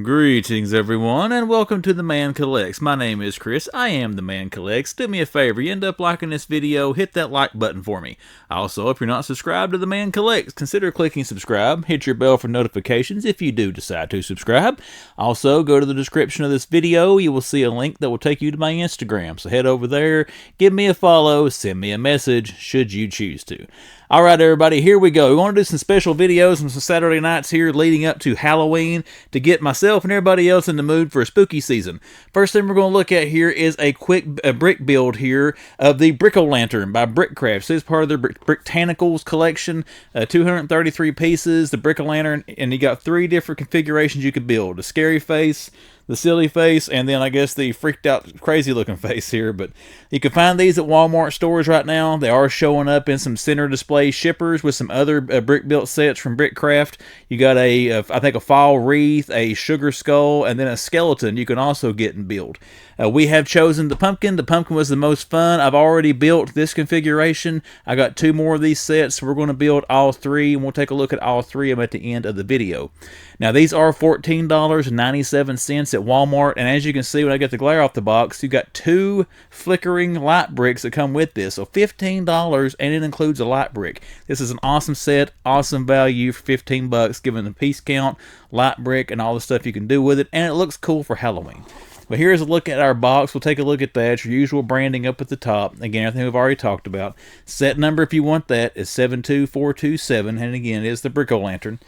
Greetings everyone, and welcome to The Man Collects. My name is Chris, I am The Man Collects. Do me a favor, you end up liking this video, hit that like button for me. Also, if you're not subscribed to The Man Collects, consider clicking subscribe, hit your bell for notifications if you do decide to subscribe. Also, go to the description of this video, you will see a link that will take you to my Instagram. So head over there, give me a follow, send me a message, should you choose to. Alright everybody, here we go. We want to do some special videos and some Saturday nights here leading up to Halloween to get myself and everybody else in the mood for a spooky season. First thing we're going to look at here is a quick brick build here of the Brick-O-Lantern by BrickCraft. So this is part of their Bricktanicals collection, 233 pieces, the Brick-O-Lantern, and you got 3 different configurations you could build. The scary face, the silly face, and then I guess the freaked out crazy looking face here. But you can find these at Walmart stores right now. They are showing up in some center display shippers with some other brick built sets from BrickCraft. You got I think a fall wreath, a sugar skull, and then a skeleton you can also get and build. We have chosen the pumpkin. The pumpkin was the most fun. I've already built this configuration. I got 2 more of these sets, so we're going to build all 3, and we'll take a look at all 3 of them at the end of the video. Now, these are $14.97 at Walmart, and as you can see when I get the glare off the box, you got 2 flickering light bricks that come with this. So $15, and it includes a light brick. This is an awesome set, awesome value for 15 bucks, given the piece count, light brick, and all the stuff you can do with it, and it looks cool for Halloween. But here's a look at our box. We'll take a look at that. Your usual branding up at the top. Again, everything we've already talked about. Set number, if you want that, is 72427. And again, it is the Brick-O-Lantern.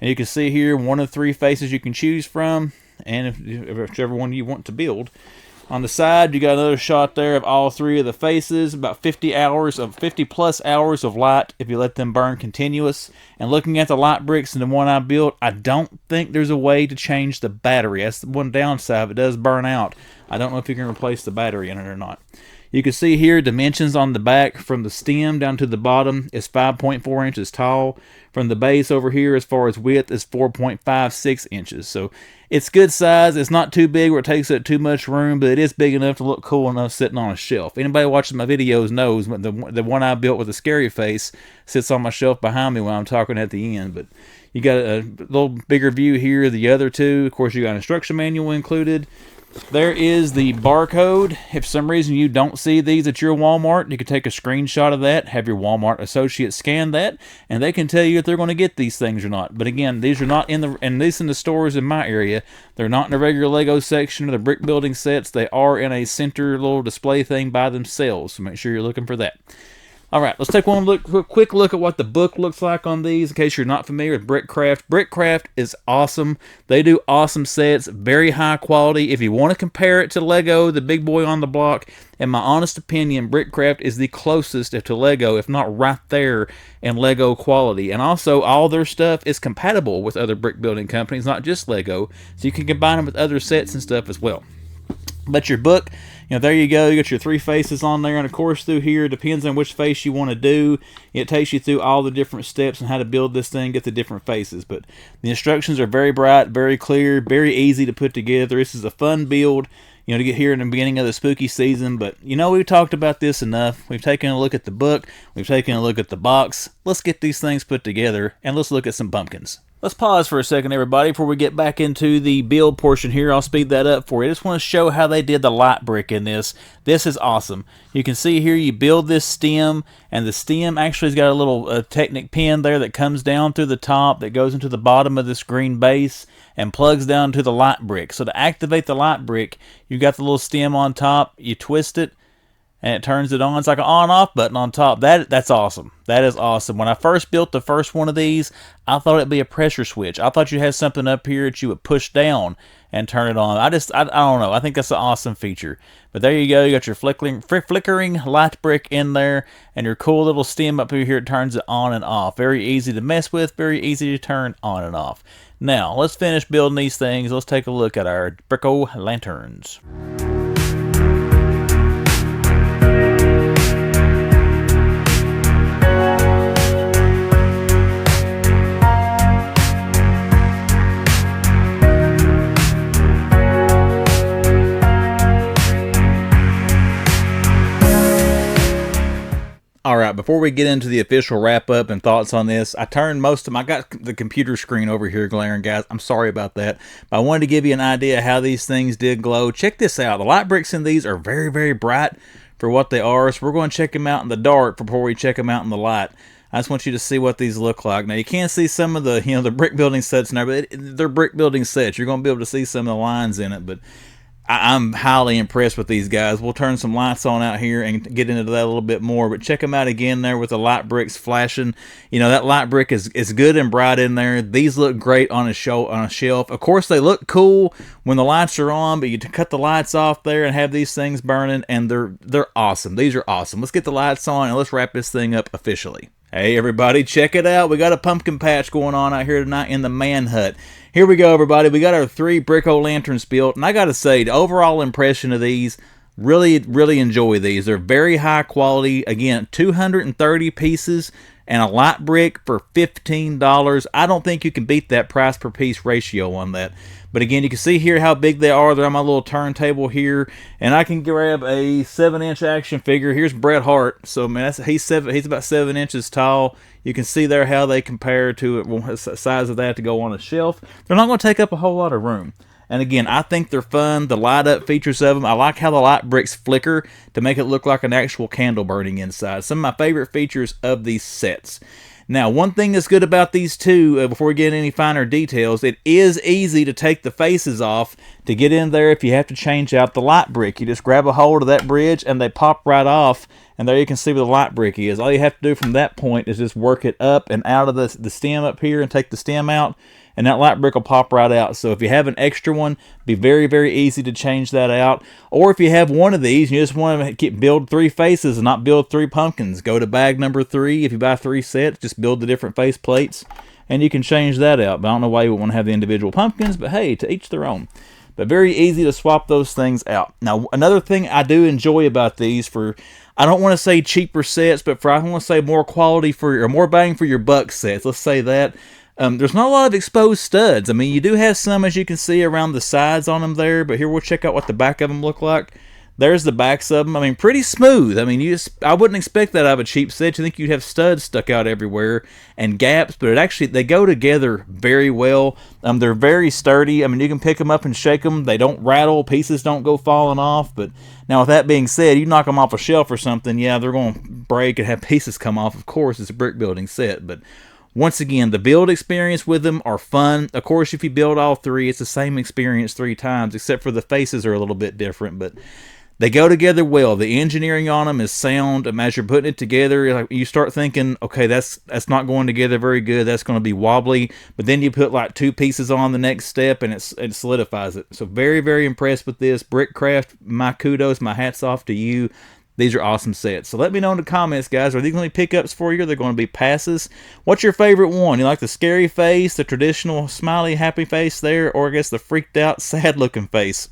And you can see here one of 3 faces you can choose from, and whichever one you want to build. On the side, you got another shot there of all 3 of the faces. About 50 plus hours of light if you let them burn continuous. And looking at the light bricks and the one I built, I don't think there's a way to change the battery. That's the one downside. If it does burn out, I don't know if you can replace the battery in it or not. You can see here dimensions on the back from the stem down to the bottom is 5.4 inches tall. From the base over here, as far as width, is 4.56 inches. So it's good size. It's not too big where it takes up too much room, but it is big enough to look cool enough sitting on a shelf. Anybody watching my videos knows the one I built with the scary face sits on my shelf behind me when I'm talking at the end. But you got a little bigger view here of the other 2. Of course, you got an instruction manual included. There is the barcode. If for some reason you don't see these at your Walmart, you can take a screenshot of that, have your Walmart associate scan that, and they can tell you if they're going to get these things or not. But again, these are not in the stores in my area. They're not in the regular Lego section or the brick building sets. They are in a center little display thing by themselves, so make sure you're looking for that. Alright, let's take quick look at what the book looks like on these in case you're not familiar with BrickCraft. BrickCraft is awesome. They do awesome sets, very high quality. If you want to compare it to Lego, the big boy on the block, in my honest opinion, BrickCraft is the closest to Lego, if not right there in Lego quality. And also, all their stuff is compatible with other brick building companies, not just Lego, so you can combine them with other sets and stuff as well. But your book, there you go. You got your 3 faces on there, and of course through here, depends on which face you want to do. It takes you through all the different steps and how to build this thing, get the different faces. But the instructions are very bright, very clear, very easy to put together. This is a fun build, to get here in the beginning of the spooky season. But we've talked about this enough. We've taken a look at the book. We've taken a look at the box. Let's get these things put together, and let's look at some pumpkins. Let's pause for a second, everybody, before we get back into the build portion here. I'll speed that up for you. I just want to show how they did the light brick in this. This is awesome. You can see here you build this stem, and the stem actually has got a little Technic pin there that comes down through the top that goes into the bottom of this green base and plugs down to the light brick. So to activate the light brick, you got the little stem on top, you twist it, and it turns it on. It's like an on-off button on top. That's awesome. That is awesome. When I first built the first one of these, I thought it'd be a pressure switch. I thought you had something up here that you would push down and turn it on. I don't know. I think that's an awesome feature. But there you go. You got your flickering light brick in there, and your cool little stem up here. It turns it on and off. Very easy to mess with. Very easy to turn on and off. Now, let's finish building these things. Let's take a look at our Brick-O-Lanterns. Alright, before we get into the official wrap-up and thoughts on this, I turned most of my... I got the computer screen over here glaring, guys. I'm sorry about that. But I wanted to give you an idea how these things did glow. Check this out. The light bricks in these are very, very bright for what they are. So we're going to check them out in the dark before we check them out in the light. I just want you to see what these look like. Now, you can't see some of the, the brick building sets now, but they're brick building sets. You're going to be able to see some of the lines in it, but I'm highly impressed with these guys. We'll turn some lights on out here and get into that a little bit more, but check them out again there with the light bricks flashing. That light brick is good and bright in there. These look great on a shelf. Of course, they look cool when the lights are on, but you cut the lights off there and have these things burning, and they're awesome. These are awesome. Let's get the lights on and let's wrap this thing up officially. Hey everybody, check it out. We got a pumpkin patch going on out here tonight in the man hut. Here we go, everybody. We got our 3 brick-o'-lanterns built, and I gotta say, the overall impression of these, really, really enjoy these. They're very high quality. Again, 230 pieces and a light brick for $15. I don't think you can beat that price per piece ratio on that. But again, you can see here how big they are. They're on my little turntable here, and I can grab a 7-inch action figure. Here's Bret Hart. So man, he's about 7 inches tall. You can see there how they compare to the size of that to go on a shelf. They're not going to take up a whole lot of room. And again, I think they're fun. The light up features of them. I like how the light bricks flicker to make it look like an actual candle burning inside. Some of my favorite features of these sets. Now, one thing that's good about these two, before we get any finer details, it is easy to take the faces off to get in there if you have to change out the light brick. You just grab a hold of that bridge and they pop right off, and there you can see where the light brick is. All you have to do from that point is just work it up and out of the stem up here and take the stem out, and that light brick will pop right out. So if you have an extra one, be very, very easy to change that out. Or if you have one of these, you just want to build 3 faces and not build 3 pumpkins, go to bag number 3. If you buy 3 sets, just build the different face plates, and you can change that out. But I don't know why you would want to have the individual pumpkins, but hey, to each their own. But very easy to swap those things out. Now, another thing I do enjoy about these, for I don't want to say cheaper sets, but I want to say more quality or more bang for your buck sets. Let's say that. There's not a lot of exposed studs. I mean, you do have some, as you can see, around the sides on them there, but here we'll check out what the back of them look like. There's the backs of them. I mean, pretty smooth. I mean, I wouldn't expect that out of a cheap set. You think you'd have studs stuck out everywhere and gaps, but they go together very well. They're very sturdy. I mean, you can pick them up and shake them. They don't rattle. Pieces don't go falling off. But now, with that being said, you knock them off a shelf or something, yeah, they're going to break and have pieces come off. Of course, it's a brick building set, but once again, the build experience with them are fun. Of course, if you build all 3, it's the same experience 3 times, except for the faces are a little bit different, but they go together well. The engineering on them is sound. As you're putting it together, you start thinking, okay, that's not going together very good. That's going to be wobbly. But then you put like 2 pieces on the next step, and it solidifies it. So very, very impressed with this. BrickCraft, my kudos, my hats off to you. These are awesome sets. So let me know in the comments, guys. Are these going to be pickups for you? Or are they going to be passes? What's your favorite one? You like the scary face, the traditional smiley, happy face there, or I guess the freaked out, sad looking face?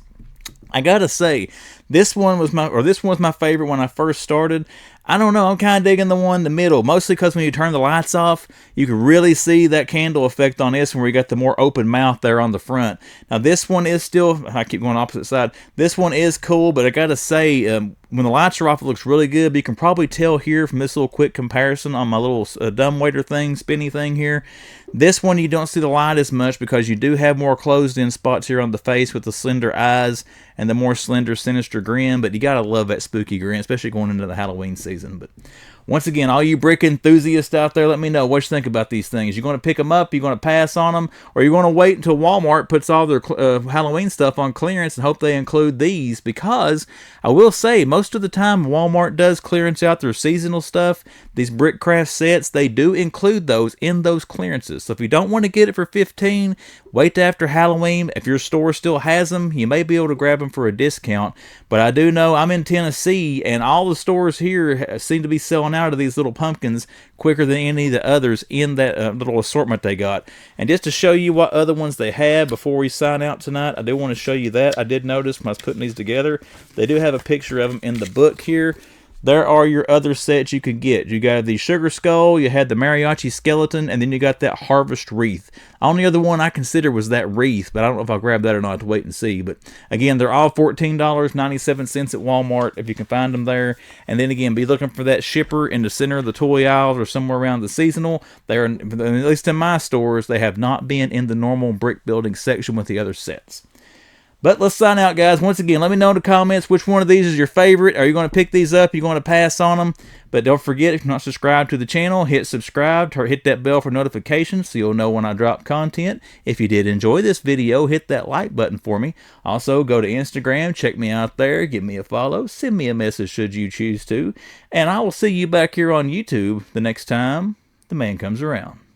I gotta say, this one was my favorite when I first started. I don't know, I'm kind of digging the one in the middle, mostly because when you turn the lights off, you can really see that candle effect on this one where you got the more open mouth there on the front. Now this one is still, I keep going opposite side, this one is cool, but I gotta say, when the lights are off, it looks really good, but you can probably tell here from this little quick comparison on my little dumbwaiter thing, spinny thing here. This one you don't see the light as much because you do have more closed in spots here on the face with the slender eyes and the more slender, sinister grin, but you gotta love that spooky grin, especially going into the Halloween season. But once again, all you brick enthusiasts out there, let me know what you think about these things. You're going to pick them up, you're going to pass on them, or you're going to wait until Walmart puts all their Halloween stuff on clearance and hope they include these, because I will say, most of the time Walmart does clearance out their seasonal stuff. These BrickCraft sets, they do include those in those clearances. So if you don't want to get it for $15, wait till after Halloween. If your store still has them, you may be able to grab them for a discount. But I do know I'm in Tennessee, and all the stores here seem to be selling out of these little pumpkins quicker than any of the others in that little assortment they got. And just to show you what other ones they have before we sign out tonight, I do want to show you that. I did notice when I was putting these together, they do have a picture of them in the book here. there are your other sets you could get. You got the Sugar Skull, you had the Mariachi Skeleton, and then you got that Harvest Wreath. Only other one I consider was that Wreath, but I don't know if I'll grab that or not. I have to wait and see. But again, they're all $14.97 at Walmart if you can find them there. And then again, be looking for that shipper in the center of the toy aisles or somewhere around the seasonal. They are, at least in my stores, they have not been in the normal brick building section with the other sets. But let's sign out, guys. Once again, let me know in the comments which one of these is your favorite. Are you going to pick these up? Are you going to pass on them? But don't forget, if you're not subscribed to the channel, hit subscribe or hit that bell for notifications so you'll know when I drop content. If you did enjoy this video, hit that like button for me. Also, go to Instagram, check me out there, give me a follow, send me a message should you choose to. And I will see you back here on YouTube the next time the man comes around.